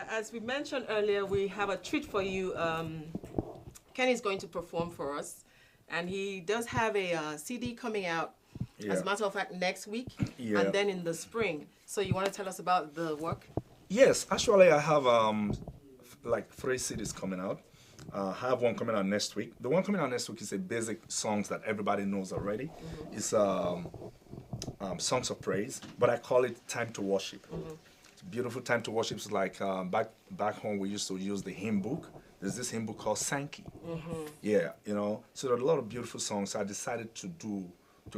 as we mentioned earlier, we have a treat for you. Kenny's going to perform for us, and he does have a CD coming out, as a matter of fact, next week, and then in the spring. So you want to tell us about the work? Yes, actually I have like 3 CDs coming out. I have one coming out next week. The one coming out next week is a basic songs that everybody knows already. It's songs of praise, but I call it time to worship. It's a beautiful time to worship. It's like back home we used to use the hymn book. There's this hymn book called Sankey. Yeah, you know. So there are a lot of beautiful songs. I decided to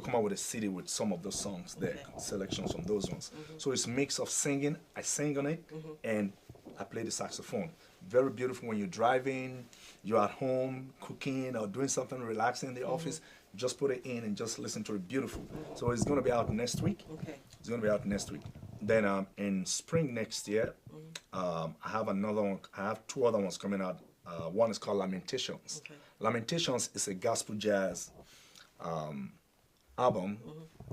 come out with a CD with some of those songs there, selections from those ones. So it's a mix of singing. I sing on it, and I play the saxophone. Very beautiful when you're driving, you're at home, cooking, or doing something relaxing in the office. Just put it in and just listen to it. Beautiful. So it's going to be out next week. It's going to be out next week. Then in spring next year, I have another one. I have 2 other ones coming out. One is called Lamentations. Lamentations is a gospel jazz album.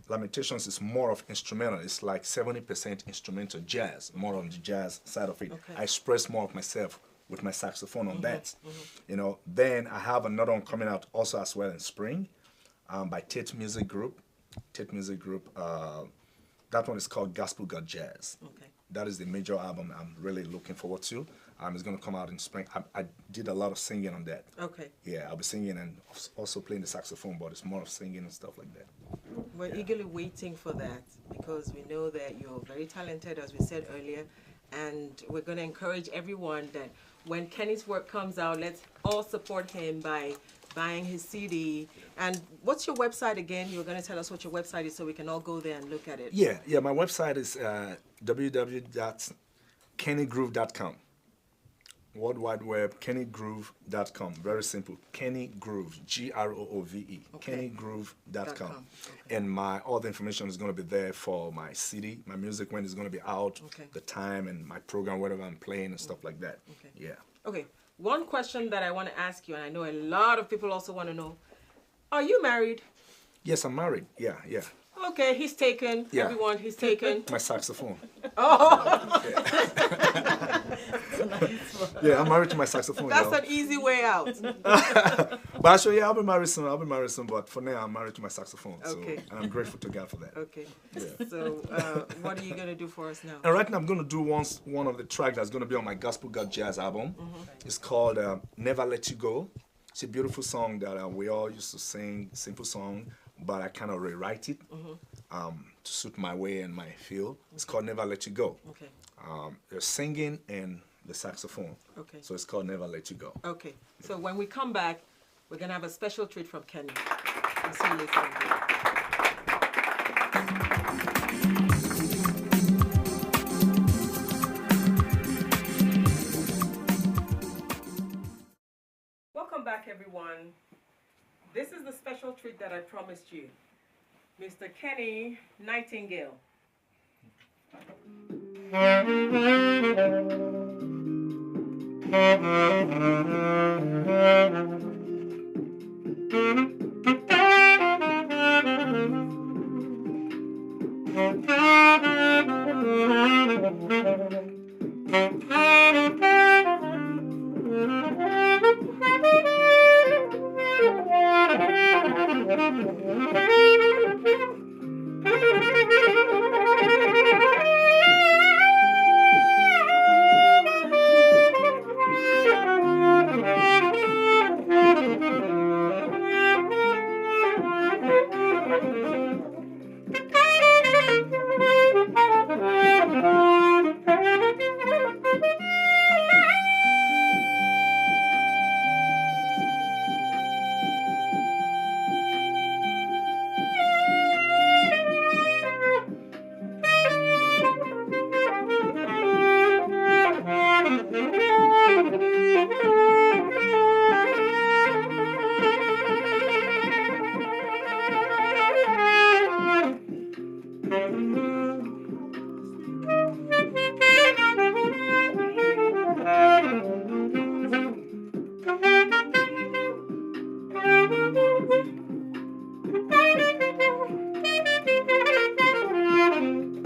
Lamentations is more of instrumental. It's like 70% instrumental jazz, more on the jazz side of it. I express more of myself with my saxophone on that. You know. Then I have another one coming out also as well in spring, by Tate Music Group. Tate Music Group. That one is called Gospel God Jazz. That is the major album I'm really looking forward to. It's going to come out in spring. I did a lot of singing on that. Yeah, I'll be singing and also playing the saxophone, but it's more of singing and stuff like that. We're eagerly waiting for that because we know that you're very talented, as we said earlier, and we're going to encourage everyone that when Kenny's work comes out, let's all support him by buying his CD. And what's your website again? You're going to tell us what your website is so we can all go there and look at it. Yeah, my website is www.kennygroove.com. World Wide Web, kennygroove.com. Very simple. Kenny Groove, Groove, kennygroove.com. And all the information is going to be there for my CD, my music when it's going to be out, the time and my program, whatever I'm playing and stuff like that. Yeah. Okay. One question that I want to ask you, and I know a lot of people also want to know, are you married? Yes, I'm married. Yeah. Okay, he's taken. Yeah. Everyone, he's taken. My saxophone. Oh! Yeah, I'm married to my saxophone. That's an easy way out. But actually, yeah, I'll be married soon. But for now, I'm married to my saxophone. Okay. So, and I'm grateful to God for that. Okay. Yeah. So, what are you going to do for us now? And right now, I'm going to do one of the tracks that's going to be on my Gospel God Jazz album. It's called Never Let You Go. It's a beautiful song that we all used to sing, simple song, but I kind of rewrite it to suit my way and my feel. It's called Never Let You Go. There's singing and the saxophone. So it's called Never Let You Go. Okay. So when we come back, we're going to have a special treat from Kenny. We'll see you later. Welcome back, everyone. This is the special treat that I promised you. Mr. Kenny Nightingale.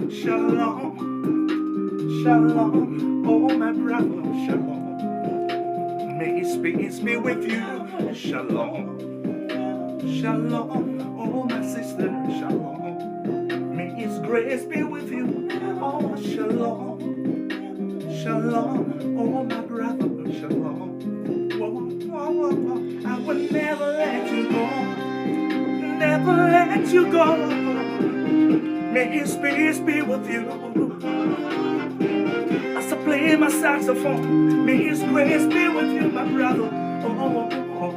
Shalom, Shalom, oh my brother, shalom. May his peace be with you. Shalom, shalom, oh my sister, shalom. May his grace be with you. Oh, shalom, shalom, oh my brother, shalom. Whoa, whoa, whoa, whoa. I will never let you go, never let you go. May his peace be with you. As I play my saxophone, may his grace be with you, my brother. Oh, oh,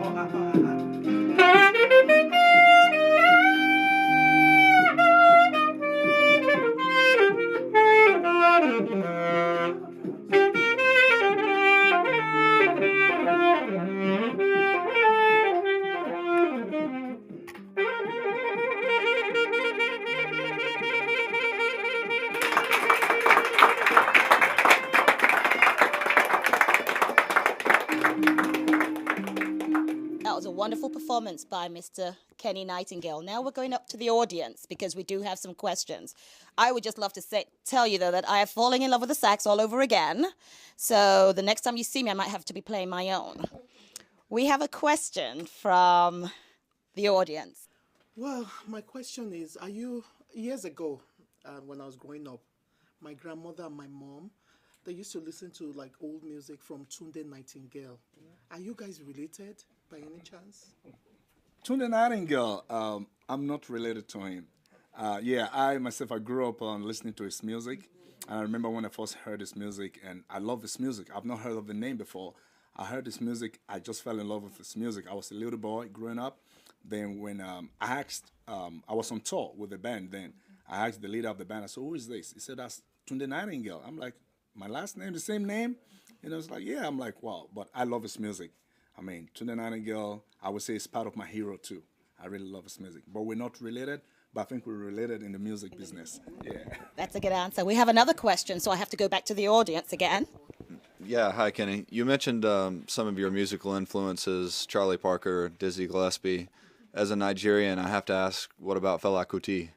That was a wonderful performance by Mr. Kenny Nightingale. Now we're going up to the audience because we do have some questions. I would just love to tell you, though, that I am falling in love with the sax all over again. So the next time you see me, I might have to be playing my own. We have a question from the audience. Well, my question is, years ago, when I was growing up, my grandmother and my mom, they used to listen to like old music from Tunde Nightingale. Are you guys related by any chance? Tunde Nightingale, I'm not related to him. I myself, I grew up on listening to his music. I remember when I first heard his music, and I love his music. I've not heard of the name before. I heard his music, I just fell in love with his music. I was a little boy growing up. Then when I was on tour with the band then. I asked the leader of the band, I said, who is this? He said, that's Tunde Nightingale. I'm like, my last name, the same name? And I was like, yeah. I'm like, wow. But I love his music. I mean, Tunde Nightingale, I would say, is part of my hero too. I really love his music. But we're not related, but I think we're related in the music business. Yeah. That's a good answer. We have another question, so I have to go back to the audience again. Yeah, hi, Kenny. You mentioned some of your musical influences, Charlie Parker, Dizzy Gillespie. As a Nigerian, I have to ask, what about Fela Kuti?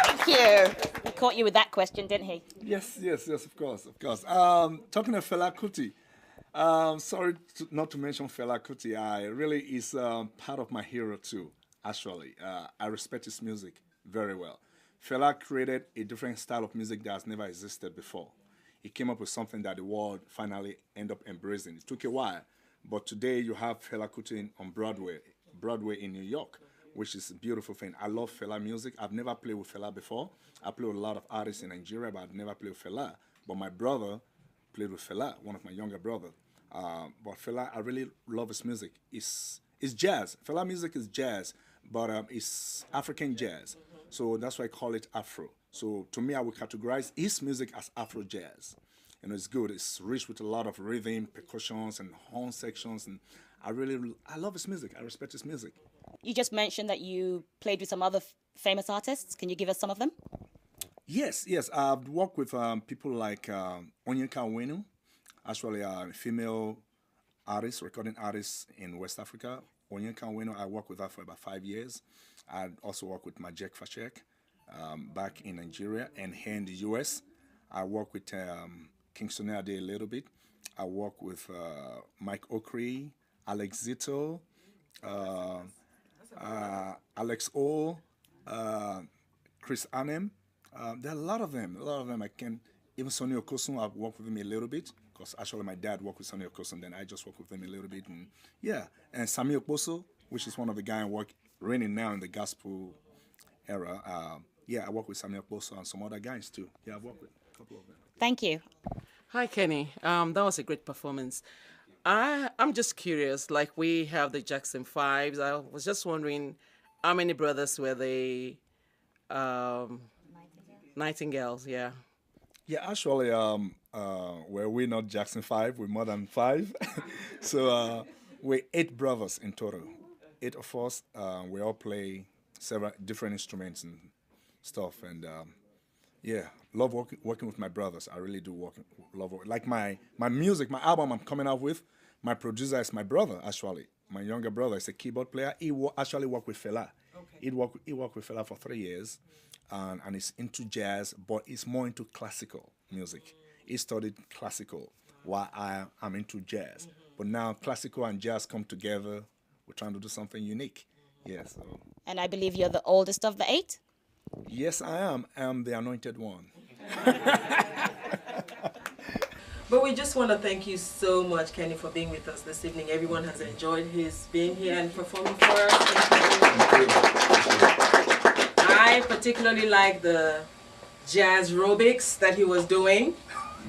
Thank you. He caught you with that question, didn't he? Yes, of course. Talking of Fela Kuti, sorry not to mention Fela Kuti. I really is part of my hero too, actually. I respect his music very well. Fela created a different style of music that has never existed before. He came up with something that the world finally ended up embracing. It took a while, but today you have Fela Kuti on Broadway in New York, which is a beautiful thing. I love Fela music. I've never played with Fela before. I play with a lot of artists in Nigeria, but I've never played with Fela. But my brother played with Fela, one of my younger brothers. But Fela, I really love his music. It's jazz. Fela music is jazz, but it's African jazz. So that's why I call it Afro. So to me, I would categorize his music as Afro jazz. It's good. It's rich with a lot of rhythm, percussions, and horn sections. And I love his music. I respect his music. You just mentioned that you played with some other famous artists. Can you give us some of them? Yes. I've worked with people like Onyeka Onwenu, actually a female artist, recording artist in West Africa. Onyeka Onwenu, I worked with her for about 5 years. I also worked with Majek Fashek back in Nigeria, and here in the U.S. I worked with Kingston Ade a little bit. I worked with Mike Okri, Alex Zito, Alex O, Chris Anem. There are a lot of them. I can even Sonny Okosun. I've worked with him a little bit because actually my dad worked with Sonny Okosun. Then I just worked with him a little bit, and Sami Okposo, which is one of the guys reigning now in the gospel era. I work with Sami Okposo and some other guys too. Yeah, I've worked with a couple of them. Thank you. Hi, Kenny. That was a great performance. I'm just curious, like we have the Jackson Fives. I was just wondering how many brothers were they? Nightingales, yeah. Yeah, actually, we're not Jackson 5, we're more than 5. So we're 8 brothers in total. 8 of us, we all play several different instruments and stuff. And love working with my brothers. I really do love working. Like my music, my album I'm coming out with, my producer is my brother, actually. My younger brother is a keyboard player. He actually worked with Fela. Okay. He worked with Fela for 3 years, and he's into jazz, but he's more into classical music. He studied classical, while I am into jazz. But now classical and jazz come together. We're trying to do something unique. Yes. So. And I believe you're the oldest of the 8? Yes, I am. I am the anointed one. But we just want to thank you so much, Kenny, for being with us this evening. Everyone has enjoyed his being here and performing for us. Thank you. I particularly like the jazz aerobics that he was doing.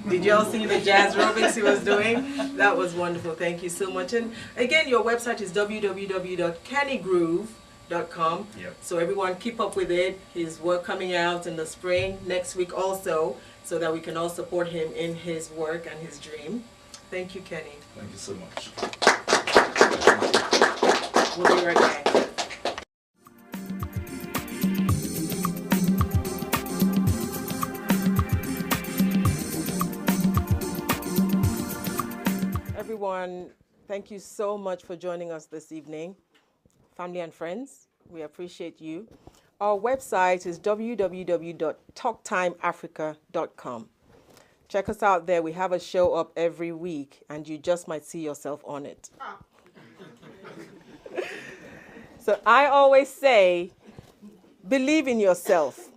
Did you all see the jazz aerobics he was doing? That was wonderful. Thank you so much. And again, your website is www.kennygroove.com. Yep. So everyone keep up with it. His work coming out in the spring, next week also, so that we can all support him in his work and his dream. Thank you, Kenny. Thank you so much. We'll be right back. Everyone, thank you so much for joining us this evening. Family and friends, we appreciate you. Our website is www.talktimeafrica.com. Check us out there. We have a show up every week, and you just might see yourself on it. So I always say, believe in yourself.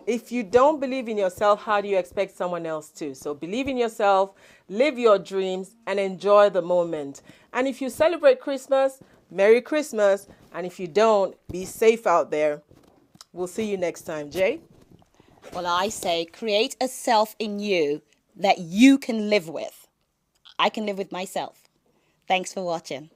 If you don't believe in yourself, how do you expect someone else to? So believe in yourself, live your dreams, and enjoy the moment. And if you celebrate Christmas, Merry Christmas. And if you don't, be safe out there. We'll see you next time. Jay? Well, I say create a self in you that you can live with. I can live with myself. Thanks for watching.